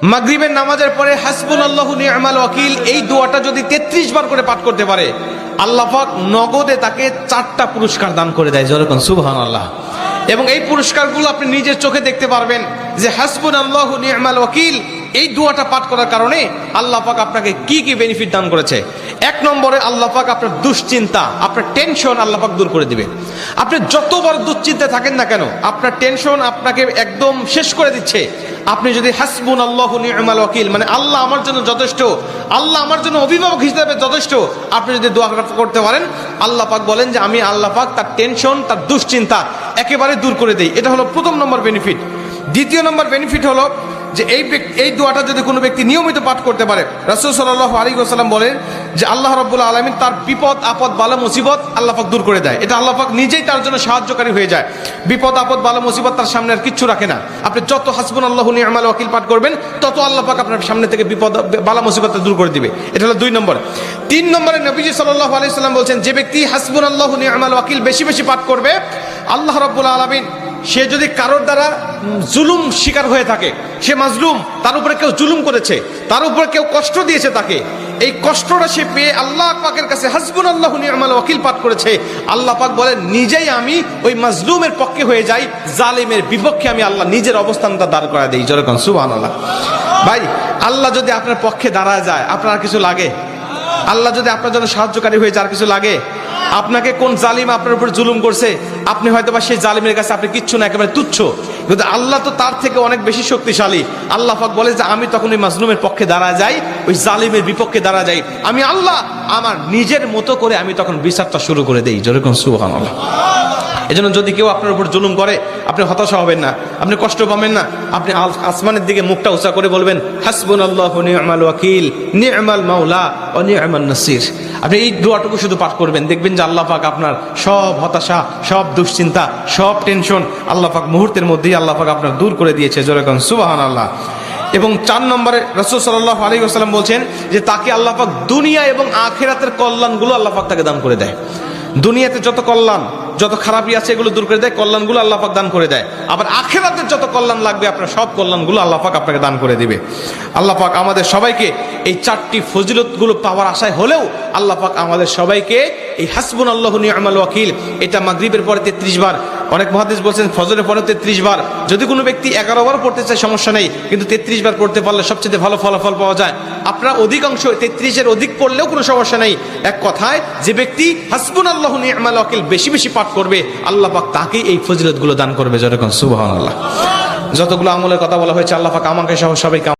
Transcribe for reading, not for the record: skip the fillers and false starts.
মাগরিবের নামাজের পরে হাসবুনাল্লাহু নি'মাল ওয়াকিল এই দোয়াটা যদি 33 বার করে পাঠ করতে পারে, আল্লাহ পাক নগদে তাকে 4টা পুরস্কার দান করে দেয়। যেরকম সুবহানাল্লাহ। এবং এই পুরস্কারগুলো আপনি নিজের চোখে দেখতে পারবেন যে হাসবুনাল্লাহু নি'মাল ওয়াকিল এই দোয়াটা পাঠ করার কারণে আল্লাহ পাক আপনাকে কি কি বেনিফিট দান করেছে। 1 নম্বরে আল্লাহ পাক আপনার দুশ্চিন্তা, আপনার টেনশন আল্লাহ পাক দূর করে দিবে। আপনি যত বড় দুশ্চিন্তায় থাকেন না কেন, আপনার টেনশন আপনাকে একদম শেষ করে দিচ্ছে। আপনি যদি হাসবুনাল্লাহু নি'মাল ওয়াকিল মানে আল্লাহ আমার জন্য যথেষ্ট, আল্লাহ আমার জন্য অভিভাবক হিসেবে যথেষ্ট, আপনি যদি দোয়া করতে পারেন, আল্লাহ পাক বলেন যে আমি আল্লাহ পাক তার টেনশন, তার দুশ্চিন্তা একেবারে দূর করে দেই। এটা হলো প্রথম নম্বর বেনিফিট। দ্বিতীয় নম্বর বেনিফিট হলো যে এই দোয়াটা যদি কোনো ব্যক্তি নিয়মিত পাঠ করতে পারে, রাসূল সাল্লাল্লাহু আলাইহি ওয়াসাল্লাম বলেন যে আল্লাহ রাব্বুল আলামিন তার বিপদ আপদ বালা মুসিবত আল্লাহ পাক দূর করে দেয়। এটা আল্লাহ পাক নিজেই তার জন্য সাহায্যকারী হয়ে যায়। বিপদ আপদ বালা মুসিবত তার সামনে আর কিচ্ছু রাখে না। আপনি যত হাসবুনাল্লাহু নি'মাল ওয়াকিল পাঠ করবেন, তত আল্লাহ পাক আপনার সামনে থেকে বিপদ বালা মুসিবত দূর করে দিবে। এটা হলো 2 নম্বর। 3 নম্বরে নবীজি সাল্লাল্লাহু আলাইহি ওয়াসাল্লাম বলছেন যে ব্যক্তি হাসবুনাল্লাহু নি'মাল ওয়াকিল বেশি বেশি পাঠ করবে, আল্লাহ রাব্বুল আলামিন সে যদি কারোর দ্বারা জুলুম শিকার হয়ে থাকে, সে মাজলুম, তার উপরে কেউ জুলুম করেছে, তার উপরে কেউ কষ্ট দিয়েছে, তাকে এই কষ্টটা সে পেয়ে আল্লাহ পাকের কাছে হাসবুনাল্লাহু নি'মাল ওয়াকিল পাঠ করেছে, আল্লাহ পাক বলেন নিজেই আমি ওই মাজলুমের পক্ষে হয়ে যাই, জালিমের বিপক্ষে আমি আল্লাহ নিজের অবস্থানটা দাঁড় করা দেই। যেরকম সুবহানাল্লাহ। ভাই, আল্লাহ যদি আপনার পক্ষে দাঁড়ায় যায়, আপনার কিছু লাগে? আল্লাহ যদি আপনার জন্য সাহায্যকারী হয়ে যায়, আর কিছু লাগে? আপনাকে কোন জালিম আপনার উপর জুলুম করছে, আপনি হয়তো বা সেই জালিমের কাছে আপনি কিচ্ছু না, একেবারে তুচ্ছ, কিন্তু আল্লাহ তো তার থেকে অনেক বেশি শক্তিশালী। আল্লাহ পাক বলে যে আমি তখন ওই মাজলুমের পক্ষে দাঁড়া যাই, ওই জালিমের বিপক্ষে দাঁড়া যাই, আমি আল্লাহ আমার নিজের মতো করে আমি তখন বিচারটা শুরু করে দেই। যেরকম সুবহানাল্লাহ। এজন্য যদি কেউ আপনার উপর জুলুম করে, আপনি হতাশা হবেন না, আপনি কষ্ট পাবেন না, আপনি আসমানের দিকে মুখটা উঁচা করে বলবেন হাসবুনাল্লাহু নি'মাল ওয়াকিল নি'মাল মাওলা ওয়া নি'মান নাসির। আপনি এই দোয়াটুকু শুধু পাঠ করবেন, দেখবেন যে আল্লাহ পাক আপনার সব হতাশা, সব দুশ্চিন্তা, সব টেনশন আল্লাহ পাক মুহূর্তের মধ্যেই আল্লাহ পাক আপনার দূর করে দিয়েছে। যেরকম সুবহানাল্লাহ। এবং 4 নম্বরে রাসূল সাল্লাল্লাহু আলাইহি ওয়াসাল্লাম বলছেন যে তাকে আল্লাহ পাক দুনিয়া এবং আখিরাতের কল্যাণগুলো আল্লাহ পাক তাকে দান করে দেয়। দুনিয়াতে যত কল্যাণ, যত খারাপই আছে এগুলো দূর করে দেয়, কল্যাণগুলো আল্লাহ পাক দান করে দেয়। আবার আখিরাতের যত কল্যাণ লাগবে আপনার সব কল্যাণগুলো আল্লাহ পাক আপনাকে দান করে দিবে। আল্লাহ পাক আমাদের সবাইকে এই 4টি ফজিলতগুলো পাওয়ার আশায় হলেও আল্লাহ পাক আমাদের সবাইকে এই হাসবুনাল্লাহু নি'মাল ওয়াকিল এটা মাগরিবের পরে 33 বার, অনেক মুহাদ্দিস বলছেন ফজরের পরে 33 বার, যদি কোনো ব্যক্তি 11 বার পড়তে চায় সমস্যা নেই, কিন্তু 33 বার পড়তে পারলে সবচেয়ে ভালো ফলাফল পাওয়া যায়। আপনারা অধিকাংশ 33-এর অধিক পড়লেও কোনো সমস্যা নেই। এক কথায় যে ব্যক্তি হাসবুনাল্লাহু নি'মাল ওয়াকিল বেশি বেশি পাঠ করবে, আল্লাহ পাক তাকেই এই ফজিলতগুলো দান করবে। যেরকম সুবহানাল্লাহ। যতগুলো আমলের কথা বলা হয়েছে আল্লাহ পাক আমাকে সহ সবাইকে